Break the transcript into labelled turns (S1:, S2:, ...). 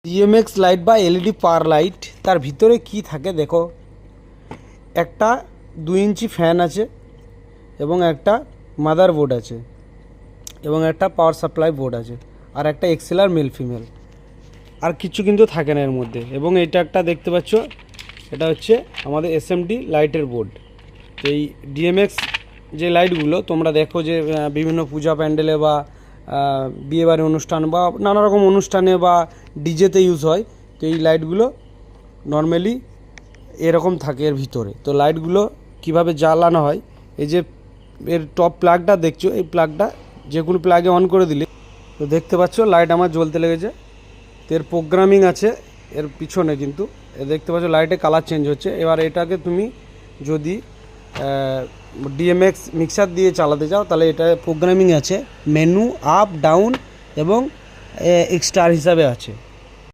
S1: DMX light বা LED পাওয়ার light, তার ভিতরে কি থাকে দেখো। একটা 2 ইঞ্চি ফ্যান আছে এবং একটা মাদার বোর্ড আছে এবং একটা পাওয়ার সাপ্লাই বোর্ড আছে আর একটা এক্সেলার মেল ফিমেল, আর কিছু কিন্তু থাকে না এর মধ্যে। এবং এটা একটা দেখতে পাচ্ছ, এটা হচ্ছে আমাদের এসএমডি লাইটের বোর্ড। তো এই ডিএমএক্স যে লাইটগুলো তোমরা দেখো যে বিভিন্ন পূজা প্যান্ডেলে বা বিয়েবাড়ি অনুষ্ঠান বা নানা রকম অনুষ্ঠানে বা ডিজেতে ইউজ হয়। তো এই লাইটগুলো নর্মালি এরকম থাকে এর ভিতরে। তো লাইটগুলো কিভাবে জ্বালানো হয়, এই যে এর টপ প্লাগটা দেখছো, এই প্লাগটা যে কোনো প্লাগে অন করে দিলে তো দেখতে পাচ্ছ লাইট আমার জ্বলতে লেগেছে। তো এর প্রোগ্রামিং আছে এর পিছনে, কিন্তু দেখতে পাচ্ছ লাইটে কালার চেঞ্জ হচ্ছে। এবার এটাকে তুমি যদি ডিএমএক্স মিক্সার দিয়ে চালাতে চাও তাহলে এটা প্রোগ্রামিং আছে, মেনু আপ ডাউন এবং এক্সট্রা হিসাবে আছে।